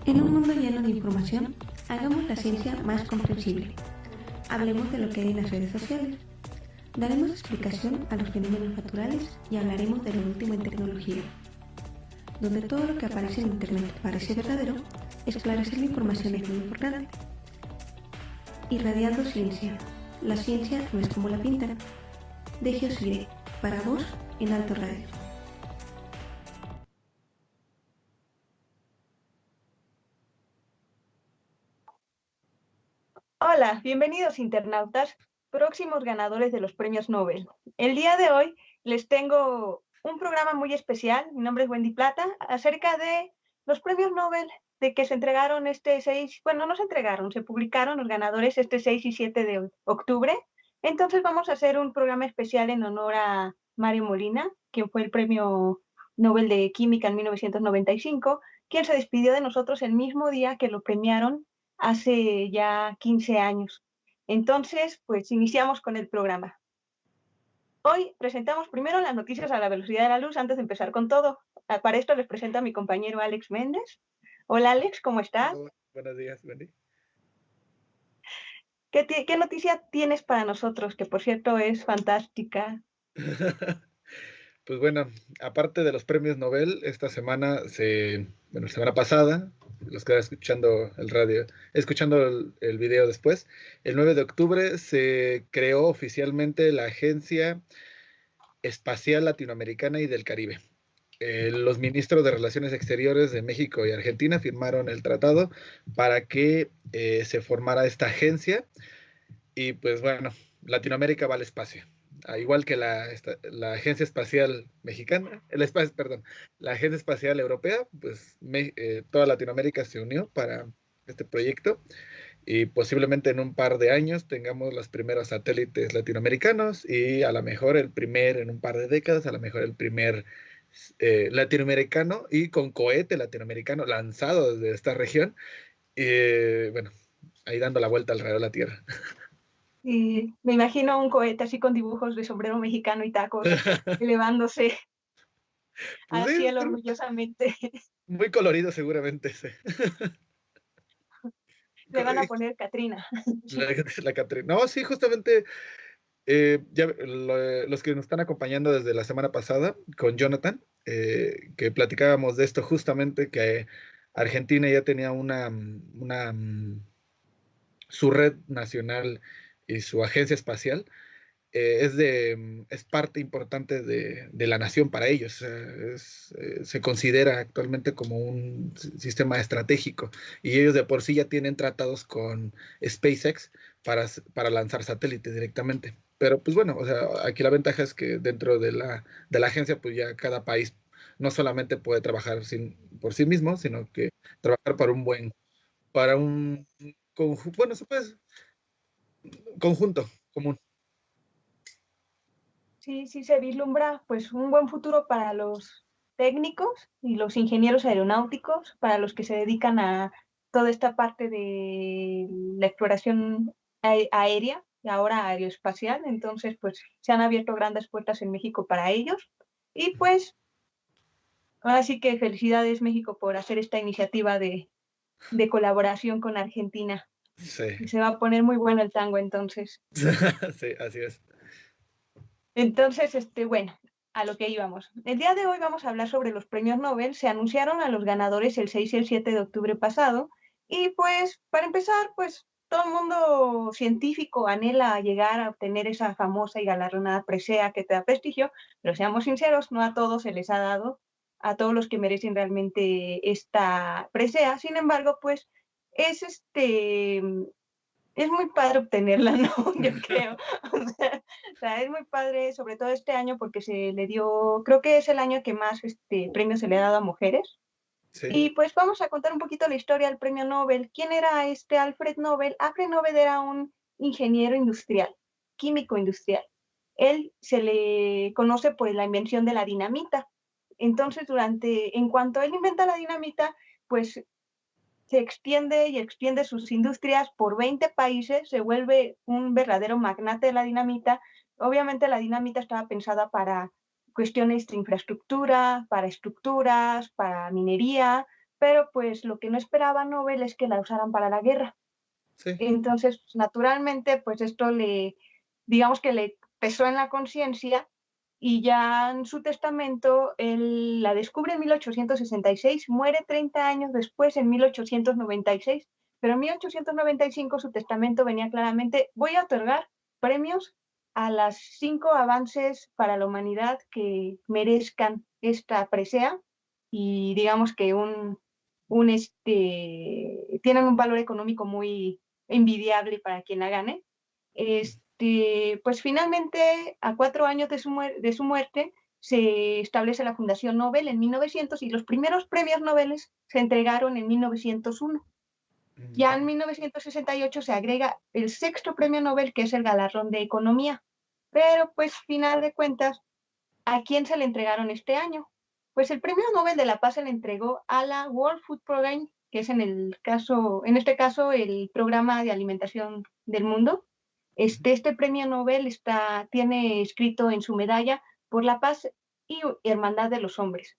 En un mundo lleno de información, hagamos la ciencia más comprensible. Hablemos de lo que hay en las redes sociales. Daremos explicación a los fenómenos naturales y hablaremos de lo último en tecnología. Donde todo lo que aparece en Internet parece verdadero, esclarecer la información es muy importante. Irradiando ciencia. La ciencia no es como la pintan. De Geosire, para vos, en Alto Radio. Hola, bienvenidos internautas, próximos ganadores de los premios Nobel. El día de hoy les tengo un programa muy especial, mi nombre es Wendy Plata, acerca de los premios Nobel de que se entregaron se publicaron los ganadores este 6 y 7 de octubre. Entonces vamos a hacer un programa especial en honor a Mario Molina, quien fue el premio Nobel de Química en 1995, quien se despidió de nosotros el mismo día que lo premiaron hace ya 15 años. Entonces, pues iniciamos con el programa. Hoy presentamos primero las noticias a la velocidad de la luz antes de empezar con todo. Para esto les presento a mi compañero Alex Méndez. Hola Alex, ¿cómo estás? Hola, buenos días, Wendy. ¿Qué noticia tienes para nosotros? Que por cierto es fantástica. Pues bueno, aparte de los premios Nobel, esta semana la semana pasada, los que están escuchando el radio, escuchando el video después, el 9 de octubre se creó oficialmente la Agencia Espacial Latinoamericana y del Caribe. Los ministros de Relaciones Exteriores de México y Argentina firmaron el tratado para que se formara esta agencia. Y pues bueno, Latinoamérica va al espacio. Igual que la Agencia Espacial Mexicana, la Agencia Espacial Europea, pues toda Latinoamérica se unió para este proyecto y posiblemente en un par de años tengamos los primeros satélites latinoamericanos y a lo mejor en un par de décadas, a lo mejor el primer latinoamericano y con cohete latinoamericano lanzado desde esta región. Y bueno, ahí dando la vuelta alrededor de la Tierra. Y me imagino un cohete así con dibujos de sombrero mexicano y tacos elevándose Pues al sí, cielo orgullosamente. muy colorido seguramente. Sí. Le van a poner Catrina. La Catrina. No, sí, justamente los que nos están acompañando desde la semana pasada con Jonathan, que platicábamos de esto justamente, que Argentina ya tenía su red nacional y su agencia espacial. Es parte importante de la nación para ellos. Se considera actualmente como un sistema estratégico y ellos de por sí ya tienen tratados con SpaceX para lanzar satélites directamente. Pero pues bueno, o sea, aquí la ventaja es que dentro de la agencia pues ya cada país no solamente puede trabajar por sí mismo, sino que trabajar para un conjunto, bueno, conjunto común. Sí, sí se vislumbra pues un buen futuro para los técnicos y los ingenieros aeronáuticos, para los que se dedican a toda esta parte de la exploración aérea y ahora aeroespacial. Entonces, pues se han abierto grandes puertas en México para ellos. Y pues, ahora sí que felicidades México por hacer esta iniciativa de colaboración con Argentina. Sí. Y se va a poner muy bueno el tango entonces. Sí, así es. Entonces, bueno, a lo que íbamos. El día de hoy vamos a hablar sobre los premios Nobel. Se anunciaron a los ganadores el 6 y el 7 de octubre pasado. Y pues, para empezar, pues todo el mundo científico anhela llegar a obtener esa famosa y galardonada presea que te da prestigio, pero seamos sinceros, no a todos se les ha dado, a todos los que merecen realmente esta presea. Sin embargo, pues es es muy padre obtenerla, ¿no? Yo creo. O sea, es muy padre, sobre todo este año, porque se le dio, creo que es el año que más premio se le ha dado a mujeres. Sí. Y pues vamos a contar un poquito la historia del premio Nobel. ¿Quién era Alfred Nobel? Alfred Nobel era un ingeniero industrial, químico industrial. Él se le conoce por la invención de la dinamita. Entonces, en cuanto él inventa la dinamita, pues se extiende y extiende sus industrias por 20 países, se vuelve un verdadero magnate de la dinamita. Obviamente la dinamita estaba pensada para cuestiones de infraestructura, para estructuras, para minería, pero pues lo que no esperaba Nobel es que la usaran para la guerra. Sí. Entonces, naturalmente, pues esto digamos que le pesó en la conciencia y ya en su testamento él la descubre en 1866, muere 30 años después, en 1896, pero en 1895 su testamento venía claramente: voy a otorgar premios a las 5 avances para la humanidad que merezcan esta presea, y digamos que tienen un valor económico muy envidiable para quien la gane. Pues finalmente, a 4 años de su muerte, se establece la Fundación Nobel en 1900 y los primeros premios Nobel se entregaron en 1901. Ya en 1968 se agrega el 6º premio Nobel, que es el galardón de Economía. Pero pues, final de cuentas, ¿a quién se le entregaron este año? Pues el premio Nobel de la Paz se le entregó a la World Food Programme, que es en este caso el programa de alimentación del mundo. Este premio Nobel tiene escrito en su medalla: por la paz y hermandad de los hombres.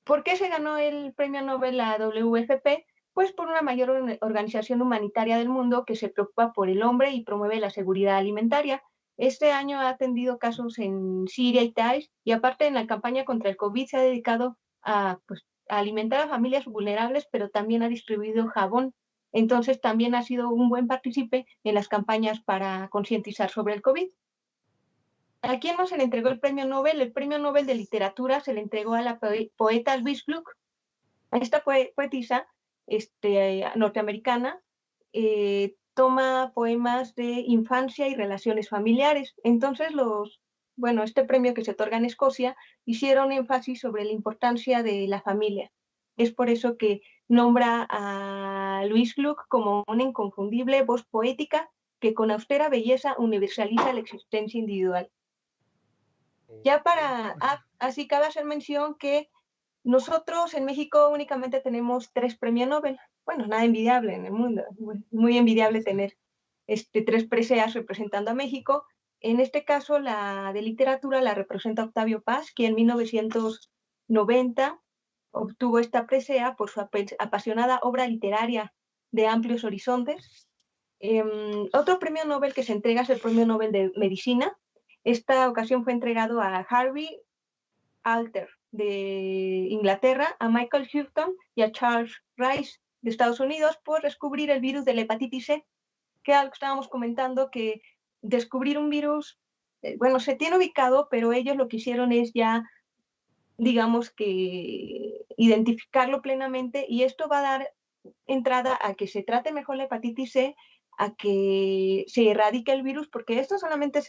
¿Por qué se ganó el premio Nobel a WFP? Pues por una mayor organización humanitaria del mundo que se preocupa por el hombre y promueve la seguridad alimentaria. Este año ha atendido casos en Siria y Táis, y aparte en la campaña contra el COVID se ha dedicado a alimentar a familias vulnerables, pero también ha distribuido jabón. Entonces también ha sido un buen partícipe en las campañas para concientizar sobre el COVID. ¿A quién no se le entregó el premio Nobel? El premio Nobel de Literatura se le entregó a la poeta Louise Gluck. Esta poetisa norteamericana toma poemas de infancia y relaciones familiares. Entonces este premio que se otorga en Escocia hicieron énfasis sobre la importancia de la familia. Es por eso que nombra a Louise Gluck como una inconfundible voz poética que con austera belleza universaliza la existencia individual. Ya así cabe hacer mención que nosotros en México únicamente tenemos 3 premios Nobel. Bueno, nada envidiable en el mundo, muy envidiable tener 3 preseas representando a México. En este caso, la de literatura la representa Octavio Paz, que en 1990 obtuvo esta presea por su apasionada obra literaria de amplios horizontes. Otro premio Nobel que se entrega es el Premio Nobel de Medicina. Esta ocasión fue entregado a Harvey Alter de Inglaterra, a Michael Houghton y a Charles Rice de Estados Unidos por descubrir el virus de la hepatitis C, que algo estábamos comentando, que descubrir un virus, se tiene ubicado, pero ellos lo que hicieron es ya, digamos que, identificarlo plenamente, y esto va a dar entrada a que se trate mejor la hepatitis C, a que se erradique el virus, porque esto solamente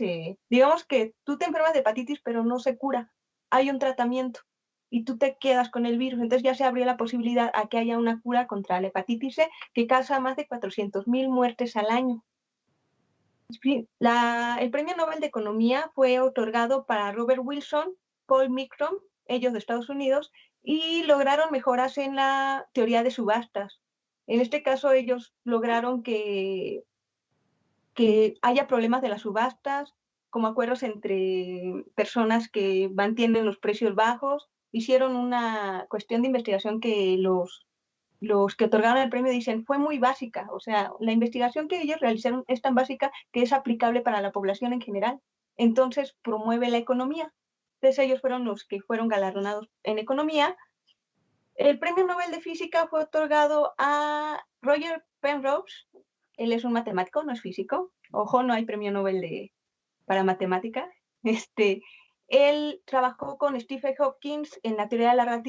digamos que tú te enfermas de hepatitis, pero no se cura. Hay un tratamiento y tú te quedas con el virus. Entonces ya se abrió la posibilidad a que haya una cura contra la hepatitis C, que causa más de 400.000 muertes al año. El Premio Nobel de Economía fue otorgado para Robert Wilson, Paul Micron, ellos de Estados Unidos, y lograron mejoras en la teoría de subastas. En este caso, ellos lograron que haya problemas de las subastas, como acuerdos entre personas que mantienen los precios bajos. Hicieron una cuestión de investigación que los que otorgaron el premio dicen fue muy básica. O sea, la investigación que ellos realizaron es tan básica que es aplicable para la población en general. Entonces, promueve la economía. Entonces, ellos fueron los que fueron galardonados en economía. El premio Nobel de Física fue otorgado a Roger Penrose. Él es un matemático, no es físico. Ojo, no hay premio Nobel para matemática. Él trabajó con Stephen Hawking en la teoría de la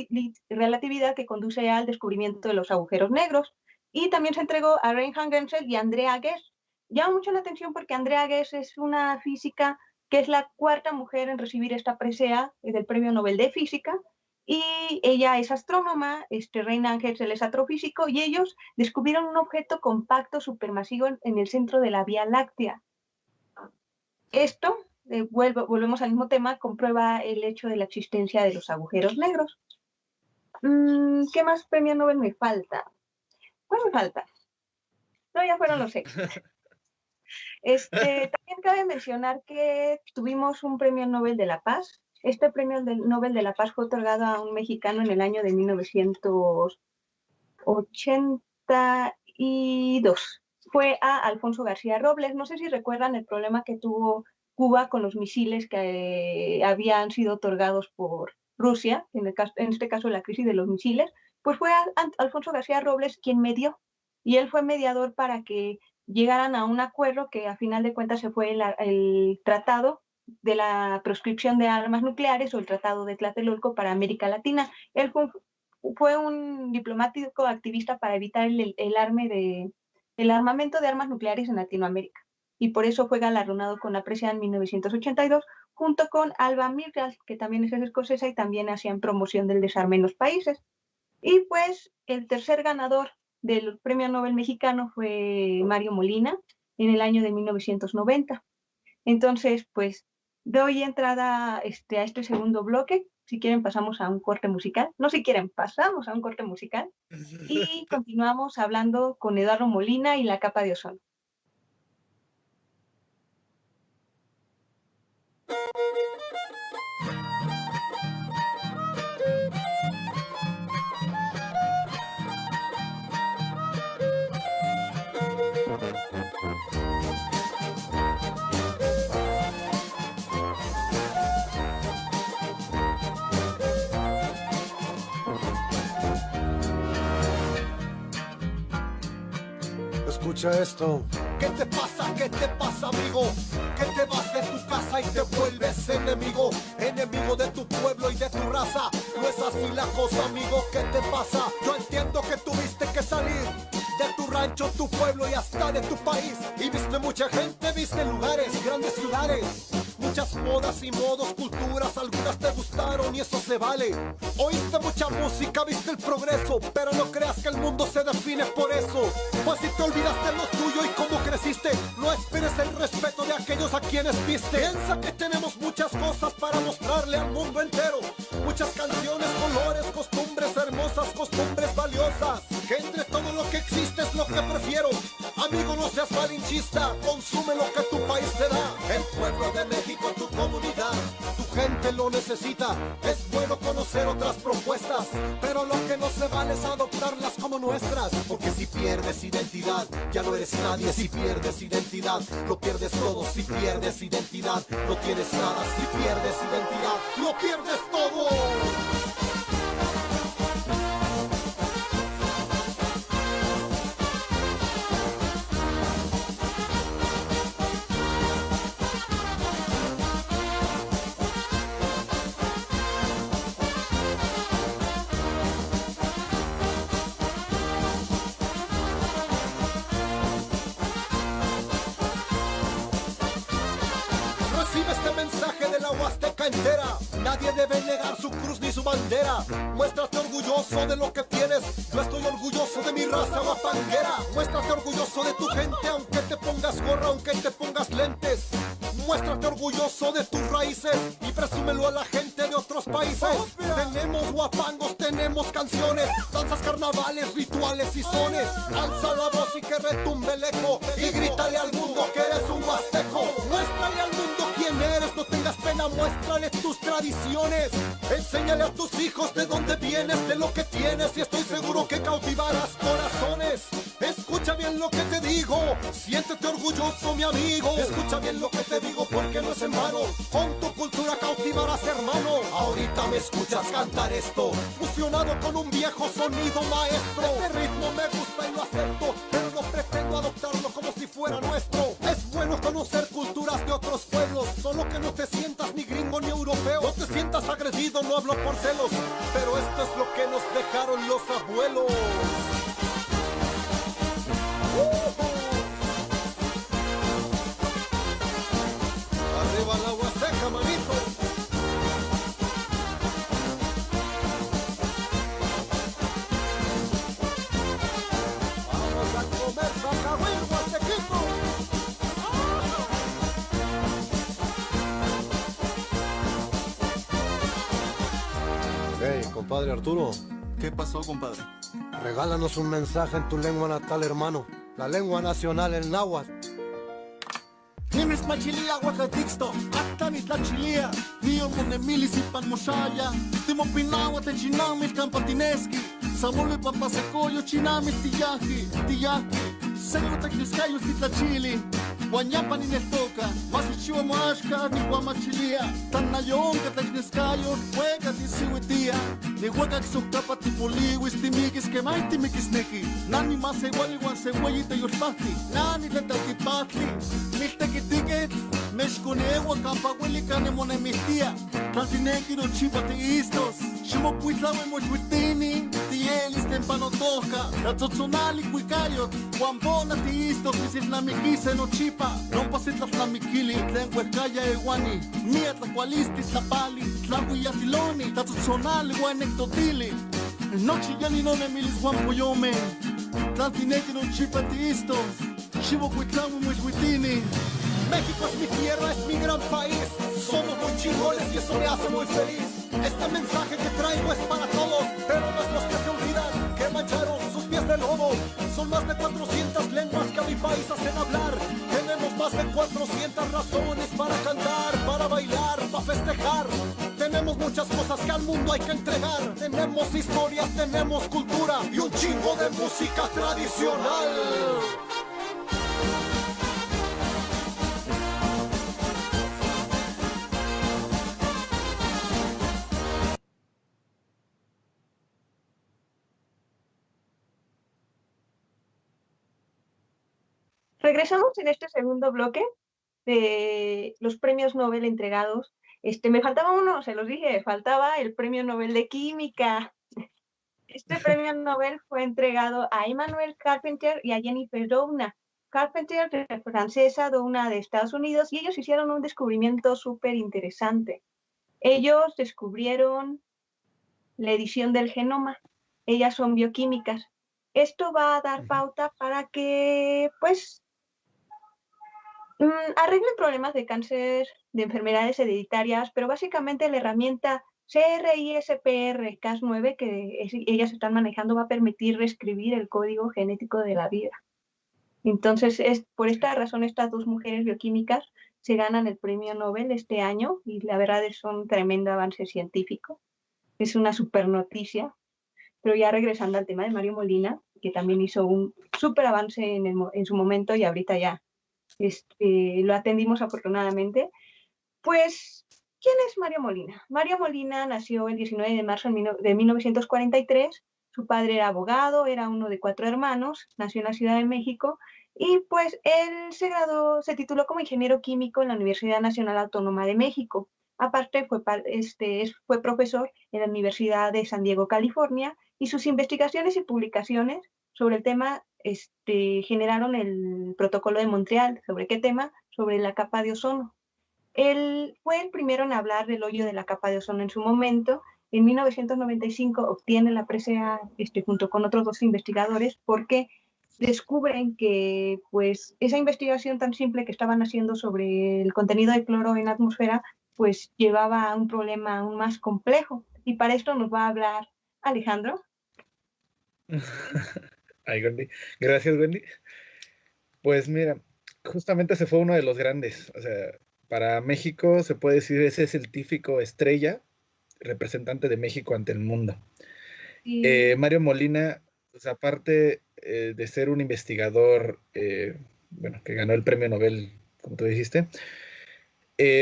relatividad, que conduce al descubrimiento de los agujeros negros. Y también se entregó a Reinhard Genzel y Andrea Ghez. Llama mucho la atención porque Andrea Ghez es una física que es la 4ª mujer en recibir esta presea del Premio Nobel de Física. Y ella es astrónoma, Reinhard Genzel es astrofísico, y ellos descubrieron un objeto compacto supermasivo en el centro de la Vía Láctea. Esto, volvemos al mismo tema, comprueba el hecho de la existencia de los agujeros negros. ¿Qué más premio Nobel me falta? ¿Cuál me falta? No, ya fueron los 6. También cabe mencionar que tuvimos un premio Nobel de la Paz. Este premio Nobel de la Paz fue otorgado a un mexicano en el año de 1982. Fue a Alfonso García Robles. No sé si recuerdan el problema que tuvo Cuba con los misiles que habían sido otorgados por Rusia, en este caso la crisis de los misiles, pues fue Alfonso García Robles quien medió, y él fue mediador para que llegaran a un acuerdo que a final de cuentas se fue el tratado de la proscripción de armas nucleares o el tratado de Tlatelolco para América Latina. Él fue un diplomático activista para evitar el armamento de armas nucleares en Latinoamérica, y por eso fue galardonado con la presea en 1982, junto con Alva Myrdal, que también es escocesa y también hacían promoción del desarme en los países. Y pues el tercer ganador del Premio Nobel mexicano fue Mario Molina en el año de 1990. Entonces, pues doy entrada a este segundo bloque. Si quieren, pasamos a un corte musical. No, si quieren, pasamos a un corte musical y continuamos hablando con Eduardo Molina y la capa de ozono. Escucha esto. ¿Qué te pasa? ¿Qué te pasa, amigo? Que te vas de tu casa y te vuelves enemigo, enemigo de tu pueblo y de tu raza. No es así la cosa, amigo. ¿Qué te pasa? Yo entiendo que tuviste que salir de tu rancho, tu pueblo y hasta de tu país. Y viste mucha gente, viste lugares, grandes ciudades, muchas modas y modos, culturas, algunas te gustaron y eso se vale. Oíste mucha música, viste el progreso, pero no creas que el mundo se define por eso. Pues si te olvidaste lo tuyo y cómo creciste, no esperes el respeto de aquellos a quienes viste. Piensa que tenemos muchas cosas para mostrarle al mundo entero, muchas canciones, colores, costumbres hermosas, costumbres valiosas, que entre todo lo que existe es lo que prefiero. Amigo, no seas malinchista, consume lo que tu país te da. El pueblo de México, tu comunidad, tu gente lo necesita. Es bueno conocer otras propuestas, pero lo que no se vale es adoptarlas como nuestras. Porque si pierdes identidad, ya no eres nadie. Si pierdes identidad, lo pierdes todo. Si pierdes identidad, no tienes nada. Si pierdes identidad, lo pierdes todo. Huasteca entera, nadie debe negar su cruz ni su bandera. Muéstrate orgulloso de lo que tienes. Yo estoy orgulloso de mi raza guapanguera. Muéstrate orgulloso de tu gente, aunque te pongas gorra, aunque te pongas lentes. Muéstrate orgulloso de tus raíces y presúmelo a la gente de otros países. Tenemos guapangos, tenemos canciones, danzas, carnavales, rituales y sones. Alza la voz y que retumbe el eco y grítale al mundo que eres un huasteco. Muéstrale al mundo quién eres, no tengas pena, muéstrale tus tradiciones. Enséñale a tus hijos de dónde vienes, de lo que tienes, y estoy seguro que cautivarás corazones. Escucha bien lo que te digo, siéntete orgulloso, mi amigo. Escucha bien lo que te digo porque no es en vano. Con tu cultura cautivarás, hermano. Ahorita me escuchas cantar esto, fusionado con un viejo sonido maestro. Este ritmo me gusta y lo acepto, pero no pretendo adoptarlo como si fuera nuestro. Es bueno conocer culturas de otros pueblos, solo que no te sientas ni gringo ni europeo. No te sientas agredido, no hablo por celos, pero esto es lo que nos dejaron los abuelos. Arriba la Huasteca, manito. Vamos a comer sacahuil, huastequito. Hey, compadre Arturo. ¿Qué pasó, compadre? Regálanos un mensaje en tu lengua natal, hermano. La lengua nacional, el náhuatl. Tienes machilía, huacatixto, actanit la chilía. Niyo monemili si pan moshaya. Timo pinawa te chinamis campatineski. Samole papa secoyo chinami tiyaji, Sego tecniscayo titlachili, Guanyapa ni nestoka, Masichiwa moashka ni guamachilia, Tanayon que tecniscayo, Hueca tisiwitia, Ni hueca xocapa tipoliwis timigis que maiti mikisneki, Nani mas igual igual se hueyi te yorpati, Nani tetatipatli, Miltequitiket, Meshconewa campahueli canemone mistia, Tantineki no chipate istos, Shimopuitlawe mochuitini, Tielis tempanotoja, Ratzotzonali cuicayot, Guambona tiistos, Misisnamikise no chipa, Non pasitas namikili, Tlenhuercaya ewani, Mia tlacualisti tlapali, Tlahuiyatiloni, Tatzotzonali guanectotili, Nochi yani no nemilis guampoyome, Tantineki no chipa tiistos, Shivocuitlawe mochuitini. México es mi tierra, es mi gran país. Somos muy chingones y eso me hace muy feliz. Este mensaje que traigo es para todos, pero no es los que se olvidan que mancharon sus pies de lodo. Son más de 400 lenguas que a mi país hacen hablar. Tenemos más de 400 razones para cantar, para bailar, para festejar. Tenemos muchas cosas que al mundo hay que entregar. Tenemos historias, tenemos cultura y un chingo de música tradicional. Regresamos en este segundo bloque de los premios Nobel entregados. Me faltaba uno, se los dije, faltaba el premio Nobel de Química. Este premio Nobel fue entregado a Emmanuel Carpenter y a Jennifer Doudna. Carpenter, francesa, Doudna de Estados Unidos, y ellos hicieron un descubrimiento súper interesante. Ellos descubrieron la edición del genoma. Ellas son bioquímicas. Esto va a dar pauta para que, pues, arreglen problemas de cáncer, de enfermedades hereditarias, pero básicamente la herramienta CRISPR-Cas9 que ellas están manejando va a permitir reescribir el código genético de la vida. Entonces, por esta razón, estas dos mujeres bioquímicas se ganan el premio Nobel este año y la verdad es un tremendo avance científico. Es una super noticia. Pero ya regresando al tema de Mario Molina, que también hizo un súper avance en su momento y ahorita ya lo atendimos afortunadamente. Pues, ¿quién es Mario Molina? Mario Molina nació el 19 de marzo de 1943. Su padre era abogado, era uno de 4 hermanos, nació en la Ciudad de México y pues él se tituló como ingeniero químico en la Universidad Nacional Autónoma de México. Aparte fue profesor en la Universidad de San Diego, California, y sus investigaciones y publicaciones sobre el tema generaron el Protocolo de Montreal. ¿Sobre qué tema? Sobre la capa de ozono. Él fue el primero en hablar del hoyo de la capa de ozono en su momento. En 1995 obtiene la presea junto con otros 2 investigadores porque descubren que pues, esa investigación tan simple que estaban haciendo sobre el contenido de cloro en la atmósfera pues llevaba a un problema aún más complejo. Y para esto nos va a hablar Alejandro. Ay, Wendy. Gracias, Wendy. Pues mira, justamente ese fue uno de los grandes. O sea, para México se puede decir ese científico estrella, representante de México ante el mundo. Sí. Mario Molina, pues aparte de ser un investigador, bueno, que ganó el premio Nobel, como tú dijiste,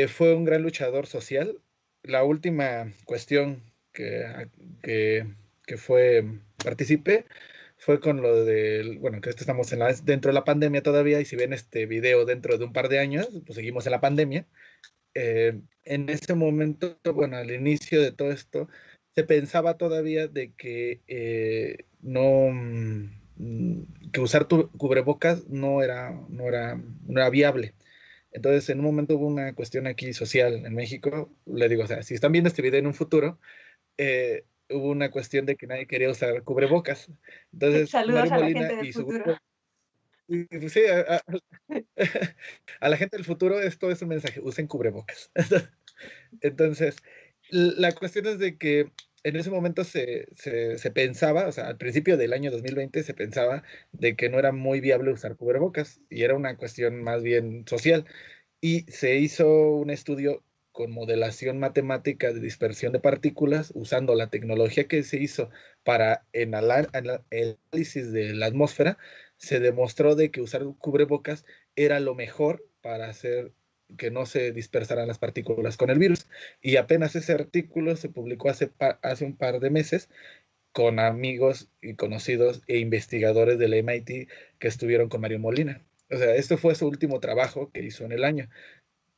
fue un gran luchador social. La última cuestión que participé fue con lo del, bueno, que estamos dentro de la pandemia todavía, y si ven este video dentro de un par de años, pues seguimos en la pandemia. En ese momento, bueno, al inicio de todo esto, se pensaba todavía de que que usar cubrebocas no era viable. Entonces, en un momento hubo una cuestión aquí social en México. Le digo, o sea, si están viendo este video en un futuro, hubo una cuestión de que nadie quería usar cubrebocas. Entonces, saludos Mario a la Molina gente del y su futuro. grupo, sí, a la gente del futuro esto es un mensaje: usen cubrebocas. Entonces, la cuestión es de que en ese momento se pensaba, o sea, al principio del año 2020 se pensaba de que no era muy viable usar cubrebocas y era una cuestión más bien social. Y se hizo un estudio con modelación matemática de dispersión de partículas, usando la tecnología que se hizo para el análisis de la atmósfera, se demostró de que usar cubrebocas era lo mejor para hacer que no se dispersaran las partículas con el virus. Y apenas ese artículo se publicó hace un par de meses con amigos y conocidos e investigadores del MIT que estuvieron con Mario Molina. O sea, este fue su último trabajo que hizo en el año.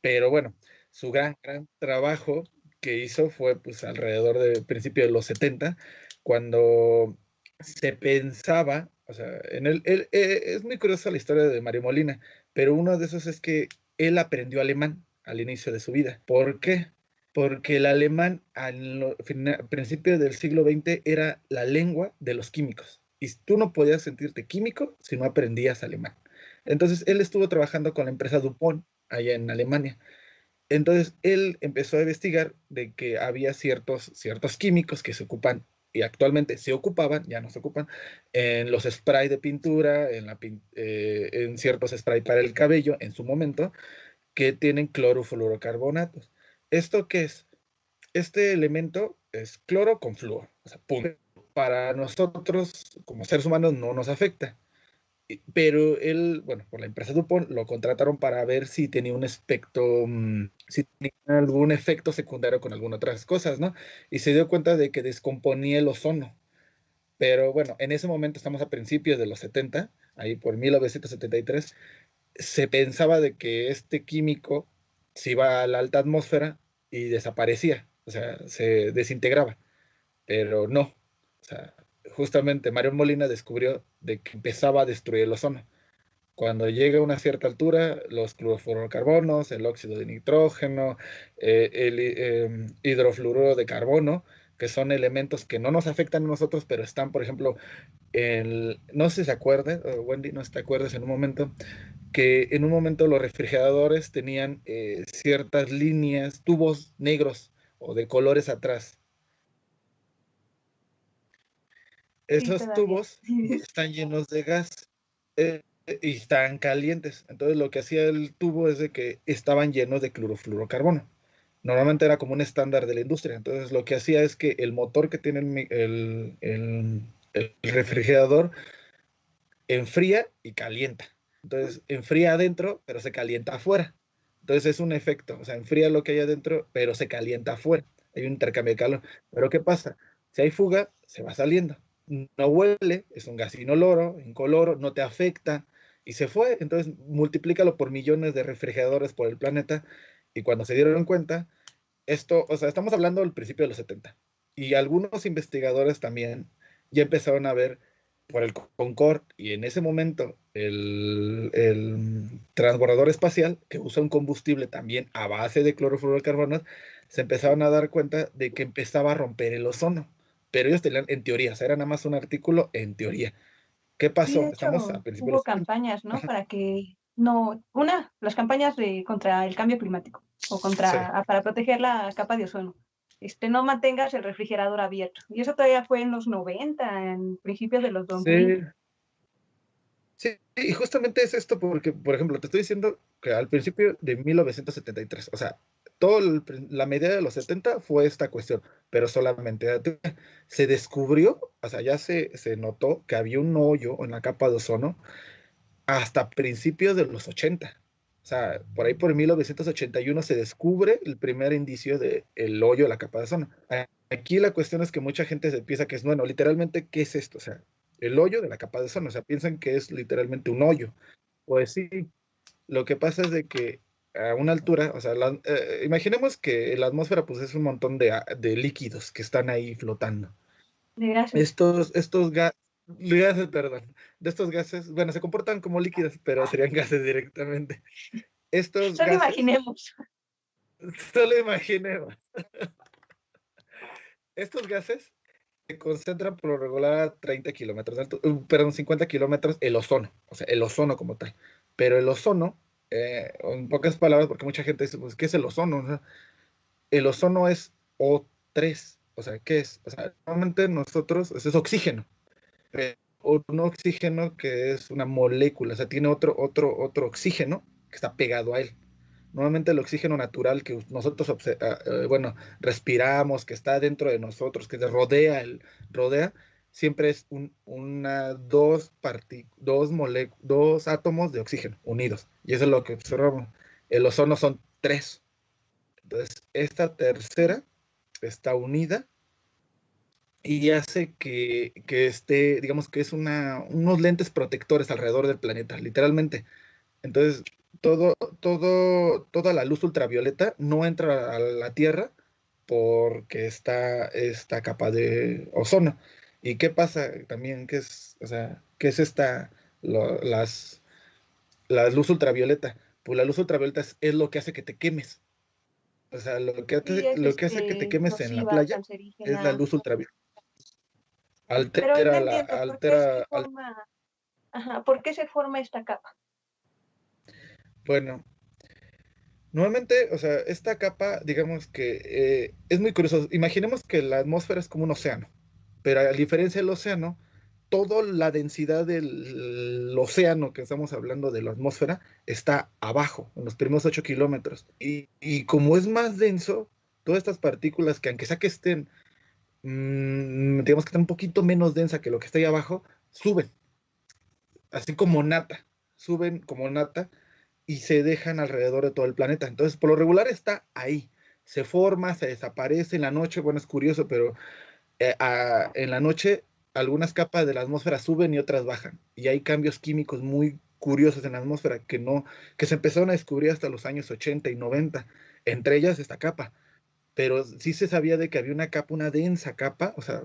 Pero bueno, su gran trabajo que hizo fue pues alrededor del principio de los 70, cuando se pensaba, o sea, es muy curiosa la historia de Mario Molina, pero uno de esos es que él aprendió alemán al inicio de su vida. ¿Por qué? Porque el alemán al principio del siglo XX era la lengua de los químicos. Y tú no podías sentirte químico si no aprendías alemán. Entonces, él estuvo trabajando con la empresa DuPont allá en Alemania. Entonces, él empezó a investigar de que había ciertos químicos que se ocupan, y actualmente se ocupaban, ya no se ocupan, en los sprays de pintura, en ciertos sprays para el cabello, en su momento, que tienen clorofluorocarbonatos. ¿Esto qué es? Este elemento es cloro con flúor, o sea, punto. Para nosotros, como seres humanos, no nos afecta. Pero él, bueno, por la empresa DuPont, lo contrataron para ver si tenía un aspecto, si tenía algún efecto secundario con algunas otras cosas, ¿no? Y se dio cuenta de que descomponía el ozono. Pero bueno, en ese momento estamos a principios de los 70, ahí por 1973, se pensaba de que este químico se iba a la alta atmósfera y desaparecía, o sea, se desintegraba, pero no, o sea, justamente Mario Molina descubrió de que empezaba a destruir el ozono. Cuando llega a una cierta altura, los clorofluorocarbonos, el óxido de nitrógeno, el hidrofluoruro de carbono, que son elementos que no nos afectan a nosotros, pero están, por ejemplo, no sé si se acuerdan, Wendy, no sé si te acuerdas en un momento, que en un momento los refrigeradores tenían ciertas líneas, tubos negros o de colores atrás. Esos tubos están llenos de gas y están calientes. Entonces lo que hacía el tubo es de que estaban llenos de clorofluorocarbono. Normalmente era como un estándar de la industria. Entonces lo que hacía es que el motor que tiene el refrigerador enfría y calienta. Entonces enfría adentro, pero se calienta afuera. Entonces es un efecto, o sea, enfría lo que hay adentro, pero se calienta afuera. Hay un intercambio de calor. Pero ¿qué pasa? Si hay fuga, se va saliendo. No huele, es un gas inoloro, incoloro, no te afecta y se fue. Entonces multiplícalo por millones de refrigeradores por el planeta y cuando se dieron cuenta, esto, o sea, estamos hablando del principio de los 70 y algunos investigadores también ya empezaron a ver por el Concorde y en ese momento el transbordador espacial que usa un combustible también a base de clorofluorocarbonos, se empezaron a dar cuenta de que empezaba a romper el ozono. Pero ellos tenían en teoría, o sea, era nada más un artículo en teoría. ¿Qué Sí, pasó? de Estamos hecho, al principio de hubo los... campañas, ¿no? Ajá. Para que no, las campañas contra el cambio climático o Sí, para proteger la capa de ozono. No mantengas el refrigerador abierto. Y eso todavía fue en los 90, en principios de los 2000. sí, sí, y justamente es esto porque, por ejemplo, te estoy diciendo que al principio de 1973, o sea, la medida de los 70 fue esta cuestión, pero solamente se descubrió, o sea, ya se notó que había un hoyo en la capa de ozono hasta principios de los 80. O sea, por ahí por 1981 se descubre el primer indicio del hoyo de la capa de ozono. Aquí la cuestión es que mucha gente se piensa que es, bueno, literalmente, ¿qué es esto? O sea, el hoyo de la capa de ozono, o sea, piensan que es literalmente un hoyo. Pues sí, lo que pasa es de que a una altura, o sea, imaginemos que la atmósfera pues es un montón de líquidos que están ahí flotando. De gases. Estos gases, perdón, de estos gases, bueno, se comportan como líquidos, pero serían gases directamente. Estos Solo gases, imaginemos. solo imaginemos, estos gases se concentran por lo regular a 30 kilómetros de altura, perdón, 50 kilómetros el ozono, o sea, el ozono como tal. Pero el ozono, en pocas palabras, porque mucha gente dice, pues, ¿qué es el ozono? O sea, el ozono es O3, o sea, ¿qué es? O sea, normalmente nosotros, es oxígeno. Un oxígeno que es una molécula, o sea, tiene otro oxígeno que está pegado a él. Normalmente el oxígeno natural que nosotros bueno, respiramos, que está dentro de nosotros, que rodea, siempre es dos átomos de oxígeno unidos. Y eso es lo que observamos. El ozono son 3. Entonces, esta tercera está unida y hace que esté, digamos que es unos lentes protectores alrededor del planeta, literalmente. Entonces, toda la luz ultravioleta no entra a la Tierra porque está esta capa de ozono. ¿Y qué pasa también? O sea, ¿qué es la luz ultravioleta? Pues la luz ultravioleta es lo que hace que te quemes. O sea, Sí, es lo que hace que te quemes en la nociva, playa es la cancerígena. luz ultravioleta. Pero no Altera la, entiendo por qué se altera, al- forma, ajá, ¿por qué se forma esta capa? bueno, normalmente, o sea, esta capa, digamos que es muy curioso. Imaginemos que la atmósfera es como un océano, pero a diferencia del océano, toda la densidad del océano que estamos hablando de la atmósfera está abajo, en los primeros 8 kilómetros. Y como es más denso, todas estas partículas que aunque sea que estén, digamos que están un poquito menos densa que lo que está ahí abajo, suben, así como nata, suben como nata y se dejan alrededor de todo el planeta. Entonces, por lo regular está ahí. Se forma, se desaparece en la noche. Bueno, es curioso, pero en la noche algunas capas de la atmósfera suben y otras bajan. Y hay cambios químicos muy curiosos en la atmósfera que se empezaron a descubrir hasta los años 80 y 90. Entre ellas esta capa. Pero sí se sabía de que había una capa, una densa capa, o sea,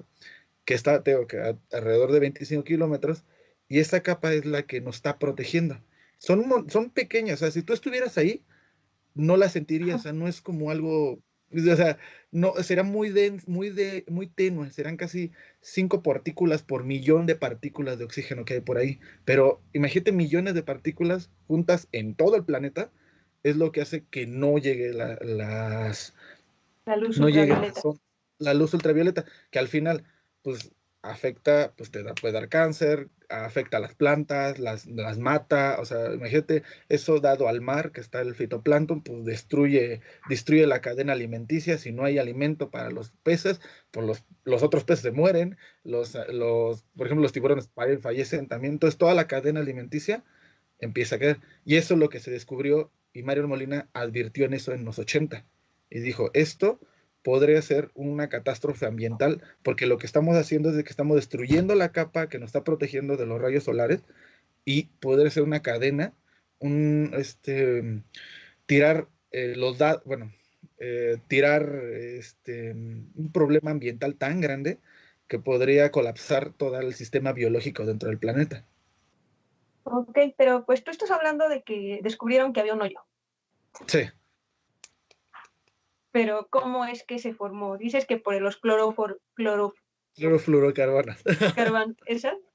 que está, tengo que alrededor de 25 kilómetros, y esta capa es la que nos está protegiendo. Son pequeñas, o sea, si tú estuvieras ahí, no la sentirías, o sea, no es como algo, o sea, no, será muy tenue, serán casi 5 partículas por millón de partículas de oxígeno que hay por ahí, pero imagínate millones de partículas juntas en todo el planeta, es lo que hace que no llegue La luz no llegue ultravioleta. la luz ultravioleta, que al final, pues, afecta, pues puede dar cáncer, afecta a las plantas, las mata, o sea, imagínate, eso dado al mar, que está el fitoplancton, pues destruye la cadena alimenticia. Si no hay alimento para los peces, pues los otros peces se mueren, por ejemplo, los tiburones fallecen también. Entonces toda la cadena alimenticia empieza a caer, y eso es lo que se descubrió, y Mario Molina advirtió en eso en los 80 y dijo, esto podría ser una catástrofe ambiental, porque lo que estamos haciendo es de que estamos destruyendo la capa que nos está protegiendo de los rayos solares, y podría ser una cadena, tirar bueno, tirar un problema ambiental tan grande que podría colapsar todo el sistema biológico dentro del planeta. Ok, pero pues tú estás hablando de que descubrieron que había un hoyo. Sí. Pero ¿cómo es que se formó? Dices que por los Clorofluorocarbonos.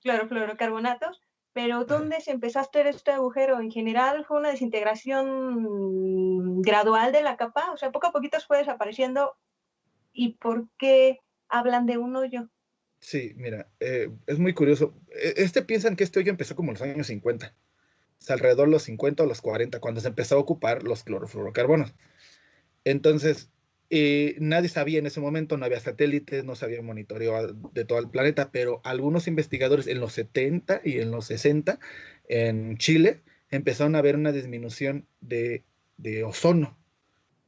clorofluorocarbonatos, pero ¿dónde se empezó a hacer este agujero? ¿En general fue una desintegración gradual de la capa? O sea, poco a poquito fue desapareciendo. ¿Y por qué hablan de un hoyo? Sí, mira, es muy curioso. Piensan que este hoyo empezó como en los años 50, o sea, alrededor de los 50 o los 40, cuando se empezó a ocupar los clorofluorocarbonos. Entonces, nadie sabía en ese momento, no había satélites, no se había monitoreo de todo el planeta, pero algunos investigadores en los 70 y en los 60, en Chile, empezaron a ver una disminución de ozono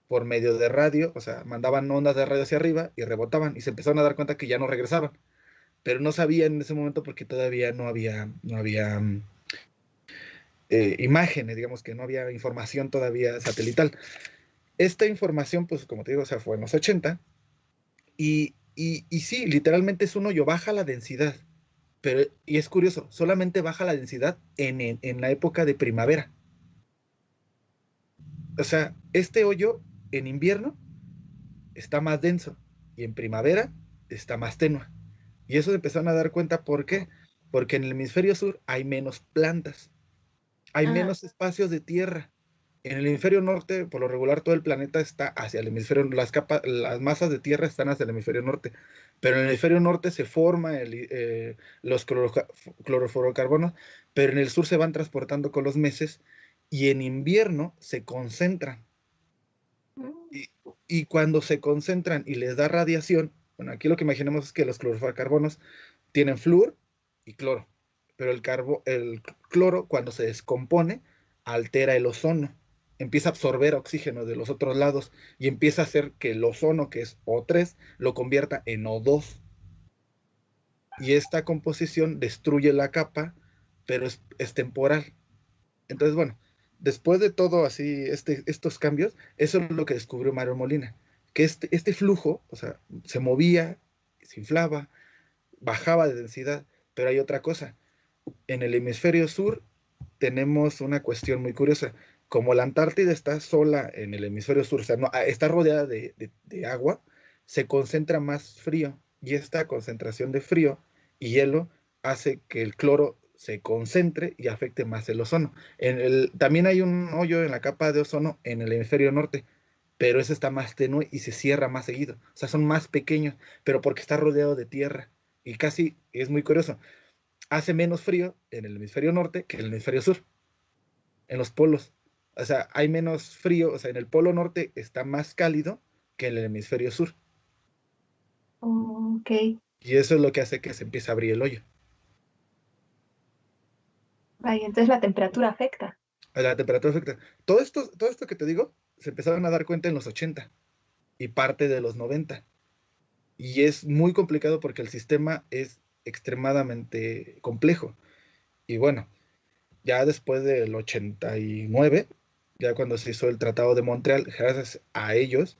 por medio de radio, o sea, mandaban ondas de radio hacia arriba y rebotaban, y se empezaron a dar cuenta que ya no regresaban, pero no sabían en ese momento porque todavía no había imágenes, digamos que no había información todavía satelital. Esta información, pues como te digo, o sea, fue en los 80, y sí, literalmente es un hoyo, baja la densidad, y es curioso, solamente baja la densidad en la época de primavera. O sea, este hoyo en invierno está más denso, y en primavera está más tenue. Y eso se empezaron a dar cuenta, ¿por qué? Porque en el hemisferio sur hay menos plantas, hay menos espacios de tierra. En el hemisferio norte, por lo regular, todo el planeta está hacia el hemisferio, las masas de tierra están hacia el hemisferio norte, pero en el hemisferio norte se forman los clorofluorocarbonos, pero en el sur se van transportando con los meses, y en invierno se concentran. Mm. Y, y cuando se concentran y les da radiación, bueno, aquí lo que imaginamos es que los clorofluorocarbonos tienen flúor y cloro, pero el cloro cuando se descompone altera el ozono, empieza a absorber oxígeno de los otros lados y empieza a hacer que el ozono, que es O3, lo convierta en O2. Y esta composición destruye la capa, pero es temporal. Entonces, bueno, después de todo así, estos cambios, eso es lo que descubrió Mario Molina, que este flujo, o sea, se movía, se inflaba, bajaba de densidad, pero hay otra cosa. En el hemisferio sur tenemos una cuestión muy curiosa. Como la Antártida está sola en el hemisferio sur, o sea, no, está rodeada de agua, se concentra más frío y esta concentración de frío y hielo hace que el cloro se concentre y afecte más el ozono. También hay un hoyo en la capa de ozono en el hemisferio norte, pero ese está más tenue y se cierra más seguido. O sea, son más pequeños, pero porque está rodeado de tierra. Y casi es muy curioso, hace menos frío en el hemisferio norte que en el hemisferio sur, en los polos. O sea, hay menos frío, o sea, en el polo norte está más cálido que en el hemisferio sur. Ok, Y eso es lo que hace que se empiece a abrir el hoyo. vaya, entonces la temperatura afecta. La temperatura afecta. Todo esto que te digo, se empezaron a dar cuenta en los 80 y parte de los 90. Y es muy complicado porque el sistema es extremadamente complejo. Y bueno, ya después del 89, ya cuando se hizo el Tratado de Montreal, gracias a ellos,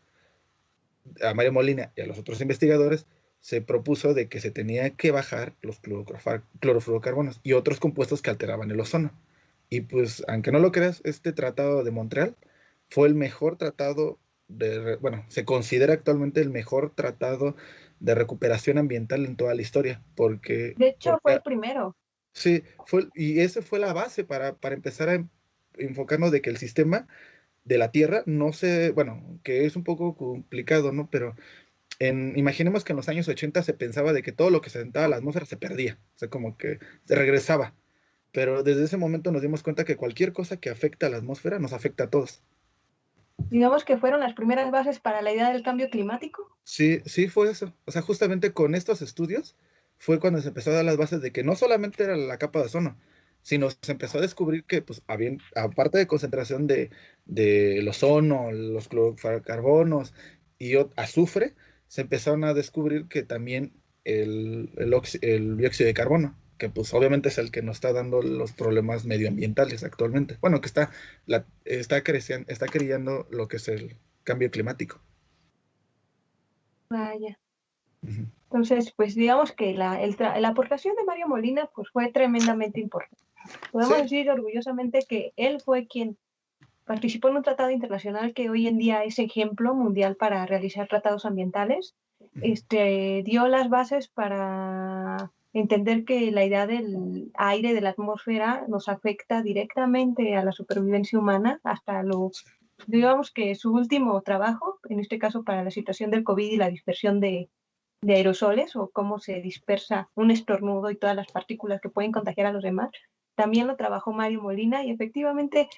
a Mario Molina y a los otros investigadores, se propuso de que se tenía que bajar los clorofluorocarbonos y otros compuestos que alteraban el ozono. Y pues, aunque no lo creas, este tratado de Montreal fue el mejor tratado bueno, se considera actualmente el mejor tratado de recuperación ambiental en toda la historia, De hecho, fue porque el primero. sí, y esa fue la base para empezar a enfocarnos de que el sistema de la Tierra no se, bueno, que es un poco complicado, ¿no? Pero imaginemos que en los años 80 se pensaba de que todo lo que se sentaba a la atmósfera se perdía, o sea, como que se regresaba. Pero desde ese momento nos dimos cuenta que cualquier cosa que afecta a la atmósfera nos afecta a todos. Digamos que fueron las primeras bases para la idea del cambio climático. Sí, sí fue eso. O sea, justamente con estos estudios fue cuando se empezó a dar las bases de que no solamente era la capa de ozono, sino se empezó a descubrir que, pues, aparte de concentración del ozono, los clorofluorocarbonos y azufre, se empezaron a descubrir que también el dióxido de carbono, que pues obviamente es el que nos está dando los problemas medioambientales actualmente. Bueno, que está creyendo lo que es el cambio climático. Vaya. Ujú. Entonces, pues digamos que la aportación de Mario Molina pues, fue tremendamente importante. Podemos Sí, decir orgullosamente que él fue quien participó en un tratado internacional que hoy en día es ejemplo mundial para realizar tratados ambientales. Dio las bases para entender que la idea del aire de la atmósfera nos afecta directamente a la supervivencia humana hasta digamos que su último trabajo, en este caso para la situación del COVID y la dispersión de aerosoles o cómo se dispersa un estornudo y todas las partículas que pueden contagiar a los demás. También lo trabajó Mario Molina y efectivamente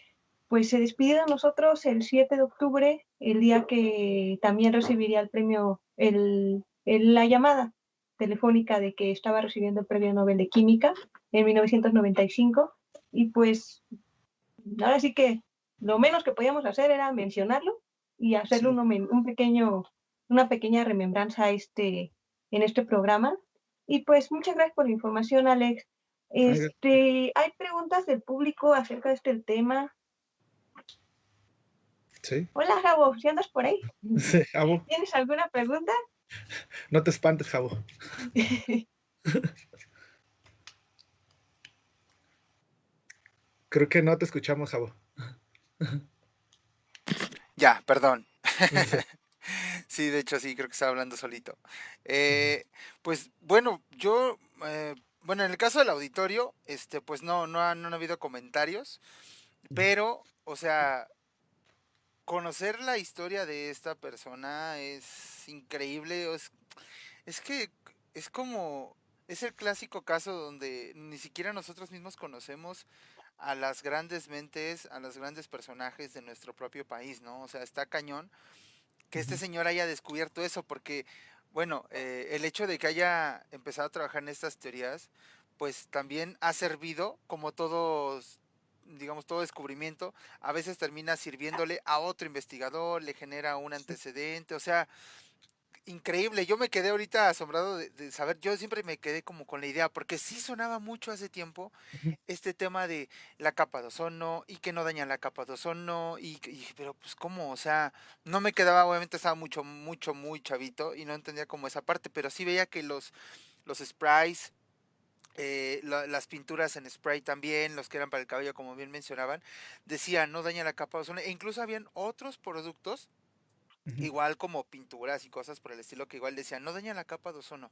pues se despidió de nosotros el 7 de octubre, el día que también recibiría el premio, la llamada telefónica de que estaba recibiendo el premio Nobel de Química en 1995. Y pues ahora sí que lo menos que podíamos hacer era mencionarlo y hacerle sí. una pequeña remembranza en este programa. Y pues muchas gracias por la información, Alex. Ay, Hay preguntas del público acerca de este tema. sí, Hola, Javo, ¿si andas por ahí? sí, Jabo, ¿Tienes alguna pregunta? no te espantes, Jabo. Creo que no te escuchamos, Jabo. Ya, perdón. Sí. Sí, de hecho sí, creo que estaba hablando solito. Pues bueno, bueno, en el caso del auditorio, pues no han habido comentarios, pero, o sea, conocer la historia de esta persona es increíble. Es que es como, es el clásico caso donde ni siquiera nosotros mismos conocemos a las grandes mentes, a los grandes personajes de nuestro propio país, ¿no? O sea, está cañón que este Ujú. señor haya descubierto eso, porque, bueno, el hecho de que haya empezado a trabajar en estas teorías, pues también ha servido, como todos, digamos, todo descubrimiento, a veces termina sirviéndole a otro investigador, le genera un Sí. antecedente, o sea, increíble. Yo me quedé ahorita asombrado de saber, yo siempre me quedé como con la idea, porque sí sonaba mucho hace tiempo Ujú. este tema de la capa de ozono y que no daña la capa de ozono pero pues cómo, o sea, no me quedaba, obviamente estaba muy chavito y no entendía como esa parte, pero sí veía que los sprays, las pinturas en spray también, los que eran para el cabello, como bien mencionaban, decían no daña la capa de ozono, e incluso habían otros productos Ujú. igual como pinturas y cosas por el estilo que igual decían, no daña la capa de ozono,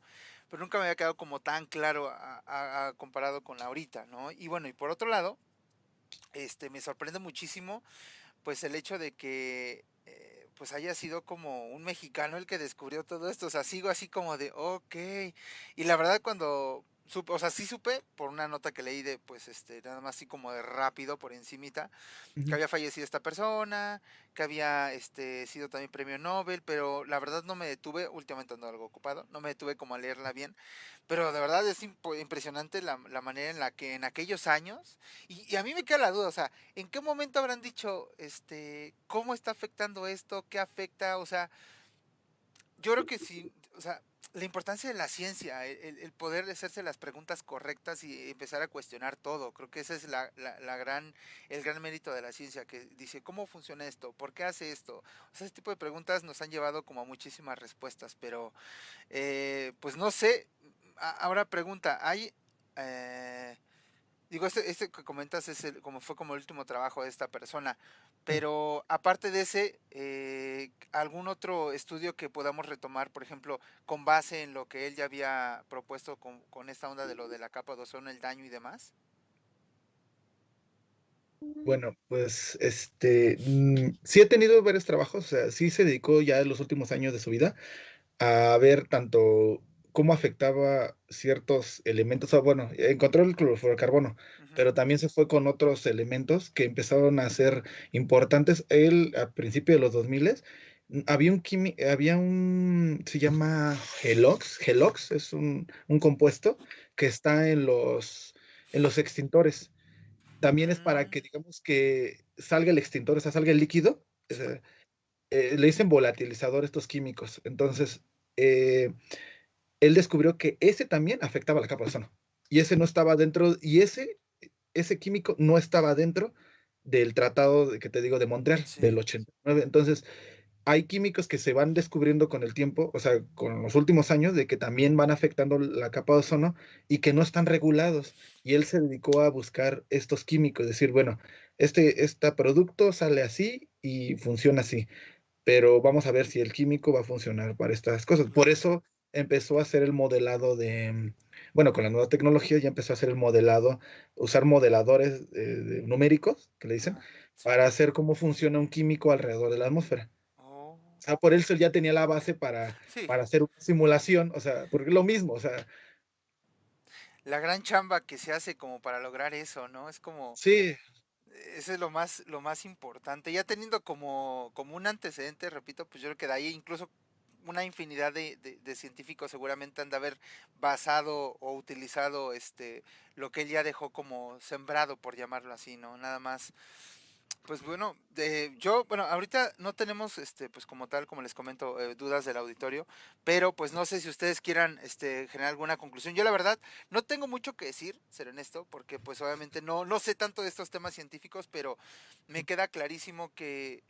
pero nunca me había quedado como tan claro comparado con la ahorita, ¿no? Y bueno, y por otro lado, me sorprende muchísimo, pues el hecho de que, pues haya sido como un mexicano el que descubrió todo esto, o sea, sigo así como de, ok, y la verdad cuando supe, o sea, sí supe por una nota que leí de, pues, nada más así como de rápido por encimita, que Ujú. había fallecido esta persona, que había sido también premio Nobel, pero la verdad no me detuve, últimamente ando algo ocupado, no me detuve como a leerla bien, pero de verdad es impresionante la manera en la que en aquellos años, y a mí me queda la duda, o sea, ¿en qué momento habrán dicho, cómo está afectando esto, qué afecta? O sea, yo creo que sí, o sea, la importancia de la ciencia, el poder hacerse las preguntas correctas y empezar a cuestionar todo, creo que ese es el gran mérito de la ciencia, que dice, ¿cómo funciona esto? ¿Por qué hace esto? O sea, ese tipo de preguntas nos han llevado como a muchísimas respuestas, pero pues no sé, ahora pregunta, eh, digo, este que comentas es como fue como el último trabajo de esta persona, Claro. pero aparte de ese, ¿algún otro estudio que podamos retomar, por ejemplo, con base en lo que él ya había propuesto con esta onda de lo de la capa de ozono, el daño y demás? Bueno, pues sí he tenido varios trabajos, o sea, sí se dedicó ya en los últimos años de su vida a ver tanto cómo afectaba ciertos elementos, o bueno, encontró el clorofluorocarbono, Ujú. pero también se fue con otros elementos que empezaron a ser importantes. Él, a principios de los 2000, había un, se llama Helox es un compuesto que está en los extintores. También es para Mm, que, digamos, que salga el extintor, o sea, salga el líquido. sí. Le dicen volatilizador estos químicos. Entonces, eh, él descubrió que ese también afectaba la capa de ozono. Y ese no estaba dentro, y ese químico no estaba dentro del tratado que te digo de Montreal, Sí. del 89. Entonces, hay químicos que se van descubriendo con el tiempo, o sea, con los últimos años, de que también van afectando la capa de ozono y que no están regulados. Y él se dedicó a buscar estos químicos, decir, bueno, este producto sale así y funciona así, pero vamos a ver si el químico va a funcionar para estas cosas. Por Claro. eso empezó a hacer el modelado bueno, con la nueva tecnología ya empezó a hacer el modelado, usar modeladores numéricos, que le dicen, Ajá. Sí. para hacer cómo funciona un químico alrededor de la atmósfera. Oh. O sea, por eso él ya tenía la base Sí. para hacer una simulación, o sea, porque es lo mismo, o sea, La gran chamba que se hace como para lograr eso, ¿no? Es como, sí, ese es lo más importante. Ya teniendo como un antecedente, repito, pues yo creo que de ahí incluso una infinidad de científicos seguramente han de haber basado o utilizado lo que él ya dejó como sembrado, por llamarlo así, ¿no? Nada más. Pues bueno, bueno, ahorita no tenemos, pues como tal, como les comento, dudas del auditorio, pero pues no sé si ustedes quieran, generar alguna conclusión. Yo la verdad no tengo mucho que decir, ser honesto, porque pues obviamente no sé tanto de estos temas científicos, pero me queda clarísimo que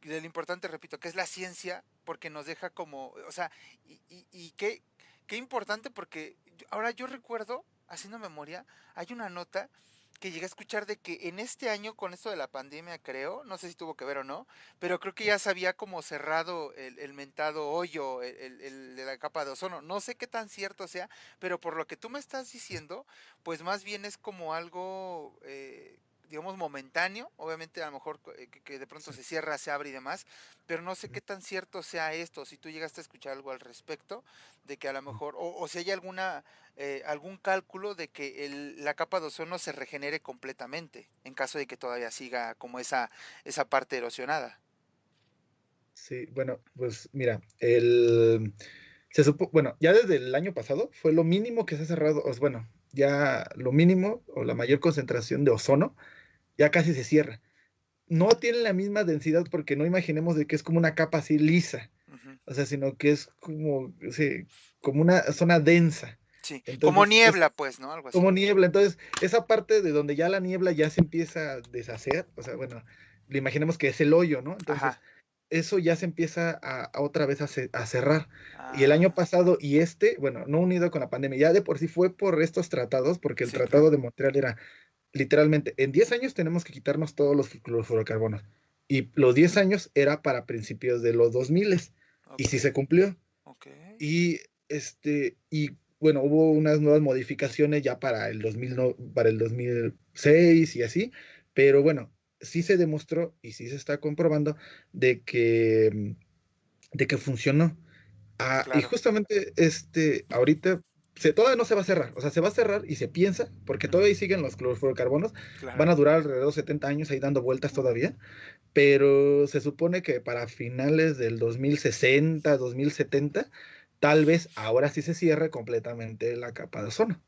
de lo importante, repito, que es la ciencia, porque nos deja como, o sea, y qué importante, porque ahora yo recuerdo, haciendo memoria, hay una nota que llegué a escuchar de que en este año, con esto de la pandemia, creo, no sé si tuvo que ver o no, pero creo que ya se había como cerrado el mentado hoyo, el de la capa de ozono. No sé qué tan cierto sea, pero por lo que tú me estás diciendo, pues más bien es como algo digamos, momentáneo, obviamente a lo mejor que de pronto se cierra, se abre y demás, pero no sé qué tan cierto sea esto, si tú llegaste a escuchar algo al respecto, de que a lo mejor, o si hay algún cálculo de que la capa de ozono se regenere completamente, en caso de que todavía siga como esa parte erosionada. Sí, bueno, pues mira, bueno, ya desde el año pasado fue lo mínimo que se ha cerrado, bueno, ya lo mínimo o la mayor concentración de ozono ya casi se cierra. No tiene la misma densidad porque no imaginemos de que es como una capa así lisa, Ujú. o sea, sino que es como, sí, como una zona densa. Sí, como Entonces, es niebla, pues, ¿no? Algo así. como niebla. Entonces, esa parte de donde ya la niebla ya se empieza a deshacer, o sea, bueno, le imaginemos que es el hoyo, ¿no? Entonces, Ajá. eso ya se empieza a otra vez a cerrar. Y el año Ah, pasado y bueno, no unido con la pandemia, ya de por sí fue por estos tratados, porque el sí, Tratado claro. de Montreal era literalmente, en 10 años tenemos que quitarnos todos los fluorocarbonos. Y los 10 años era para principios de los 2000 y Ok, sí se cumplió. ok. Y y bueno, hubo unas nuevas modificaciones ya para el 2000, para el 2006 y así, pero bueno, sí se demostró y sí se está comprobando de que, de que funcionó. Y Claro. justamente ahorita todavía no se va a cerrar, o sea, se va a cerrar y se piensa, porque Ujú. todavía siguen los clorofluorocarbonos, Claro. van a durar alrededor de 70 años ahí dando vueltas todavía, pero se supone que para finales del 2060, 2070, tal vez ahora sí se cierre completamente la capa de ozono.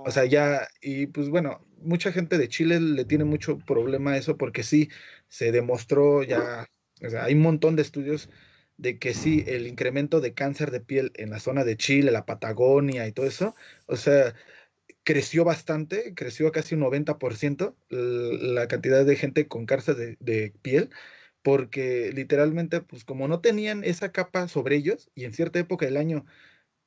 O sea, Oh, ya, y pues bueno, mucha gente de Chile le tiene mucho problema a eso porque sí, se demostró ya, o sea, hay un montón de estudios de que sí, el incremento de cáncer de piel en la zona de Chile, la Patagonia y todo eso, o sea, creció bastante, creció a casi un 90% la cantidad de gente con cáncer de piel, porque literalmente, pues como no tenían esa capa sobre ellos, y en cierta época del año,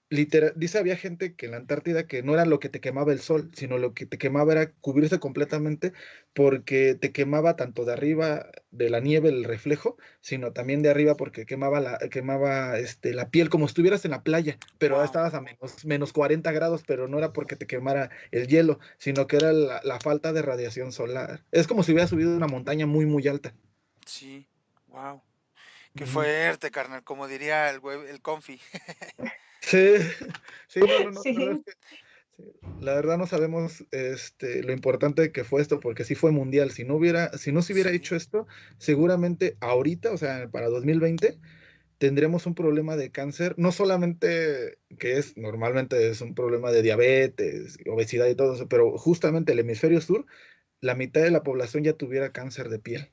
literal, dice, había gente que en la Antártida que no era lo que te quemaba el sol, sino lo que te quemaba era cubrirse completamente, porque te quemaba tanto de arriba de la nieve el reflejo, sino también de arriba porque quemaba la piel como si estuvieras en la playa, pero wow. estabas a menos 40 grados, pero no era porque te quemara el hielo, sino que era la falta de radiación solar. Es como si hubiera subido una montaña muy, muy alta. Sí, wow. Qué Ujú. fuerte, carnal, como diría el confi. Sí, sí, no, no, no, la verdad es Sí, que sí, la verdad no sabemos lo importante que fue esto, porque sí fue mundial. Si no se hubiera Sí, hecho esto, seguramente ahorita, o sea, para 2020, tendremos un problema de cáncer, no solamente que normalmente es un problema de diabetes, obesidad y todo eso, pero justamente el hemisferio sur, la mitad de la población ya tuviera cáncer de piel.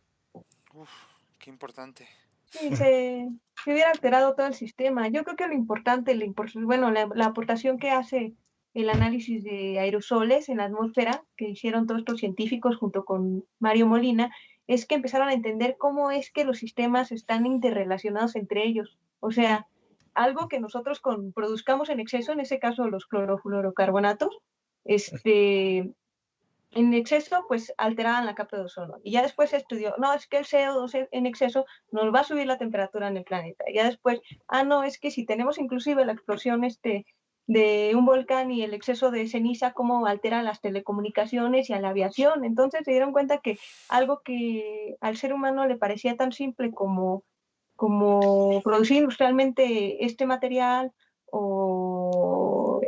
uf, qué importante. sí, se hubiera alterado todo el sistema. Yo creo que lo importante, bueno, la aportación que hace el análisis de aerosoles en la atmósfera, que hicieron todos estos científicos junto con Mario Molina, es que empezaron a entender cómo es que los sistemas están interrelacionados entre ellos. O sea, algo que nosotros produzcamos en exceso, en ese caso los clorofluorocarbonatos, este, en exceso, pues alteraban la capa de ozono. Y ya después se estudió, no, es que el CO2 en exceso nos va a subir la temperatura en el planeta. Y ya después, no, es que si tenemos inclusive la explosión de un volcán y el exceso de ceniza, cómo altera las telecomunicaciones y a la aviación. Entonces se dieron cuenta que algo que al ser humano le parecía tan simple como producir industrialmente este material o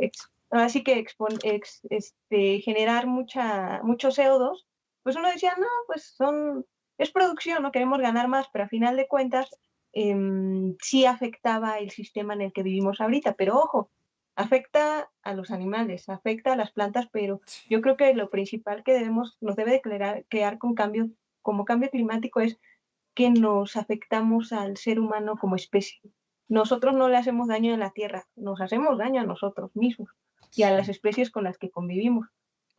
así que generar mucho CO2, pues uno decía, no, pues es producción, no queremos ganar más, pero a final de cuentas sí afectaba el sistema en el que vivimos ahorita, pero ojo, afecta a los animales, afecta a las plantas, pero Sí, yo creo que lo principal que nos debe de crear como cambio climático es que nos afectamos al ser humano como especie. Nosotros no le hacemos daño a la Tierra, nos hacemos daño a nosotros mismos y a las especies con las que convivimos.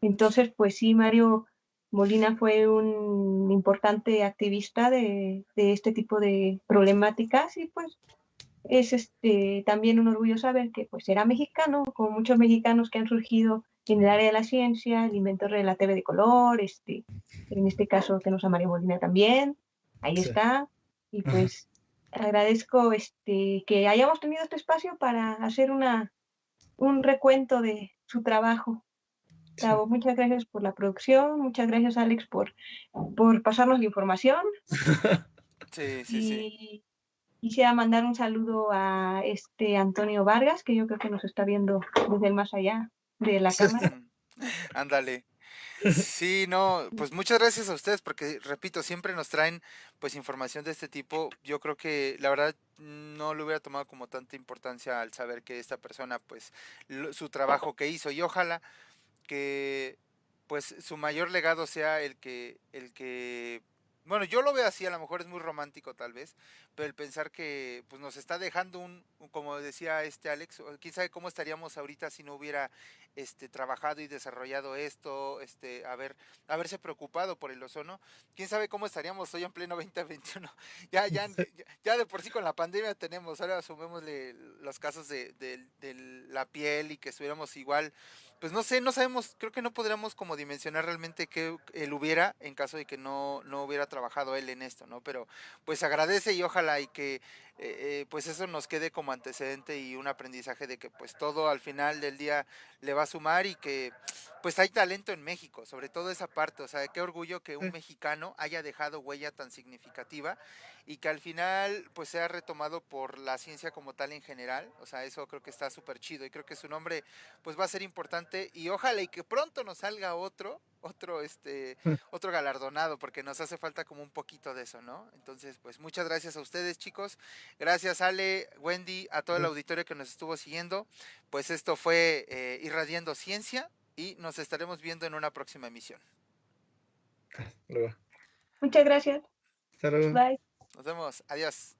Entonces, pues sí, Mario Molina fue un importante activista de este tipo de problemáticas y pues es también un orgullo saber que pues era mexicano, como muchos mexicanos que han surgido en el área de la ciencia, el inventor de la TV de color, en este caso tenemos a Mario Molina también, ahí Sí. está, y pues agradezco que hayamos tenido este espacio para hacer un recuento de su trabajo. Gabo, muchas gracias por la producción, muchas gracias Alex por pasarnos la información. Sí, sí, sí. Y quisiera mandar un saludo a Antonio Vargas, que yo creo que nos está viendo desde el más allá de la cámara. Ándale. Sí, no, pues muchas gracias a ustedes porque, repito, siempre nos traen pues información de este tipo. Yo creo que la verdad no le hubiera tomado como tanta importancia al saber que esta persona pues su trabajo que hizo y ojalá que pues su mayor legado sea el que, bueno, yo lo veo así, a lo mejor es muy romántico tal vez, pero el pensar que pues nos está dejando como decía Alex, quién sabe cómo estaríamos ahorita si no hubiera trabajado y desarrollado esto, haberse preocupado por el ozono, quién sabe cómo estaríamos hoy en pleno 2021. Ya de por sí con la pandemia tenemos, ahora sumémosle los casos de la piel y que estuviéramos igual, pues no sé, no sabemos, creo que no podríamos como dimensionar realmente qué él hubiera en caso de que no hubiera trabajado él en esto, ¿no? Pero pues agradece y ojalá y que pues eso nos quede como antecedente y un aprendizaje de que pues todo al final del día le va a sumar y que pues hay talento en México, sobre todo esa parte, o sea, qué orgullo que un mexicano haya dejado huella tan significativa y que al final pues sea retomado por la ciencia como tal en general, o sea, eso creo que está súper chido y creo que su nombre pues va a ser importante y ojalá y que pronto nos salga otro galardonado, porque nos hace falta como un poquito de eso, ¿no? Entonces, pues muchas gracias a ustedes, chicos. Gracias, Ale, Wendy, a todo el auditorio que nos estuvo siguiendo. Pues esto fue Irradiando Ciencia y nos estaremos viendo en una próxima emisión. Luego. Muchas gracias. Hasta luego. Bye. Nos vemos. Adiós.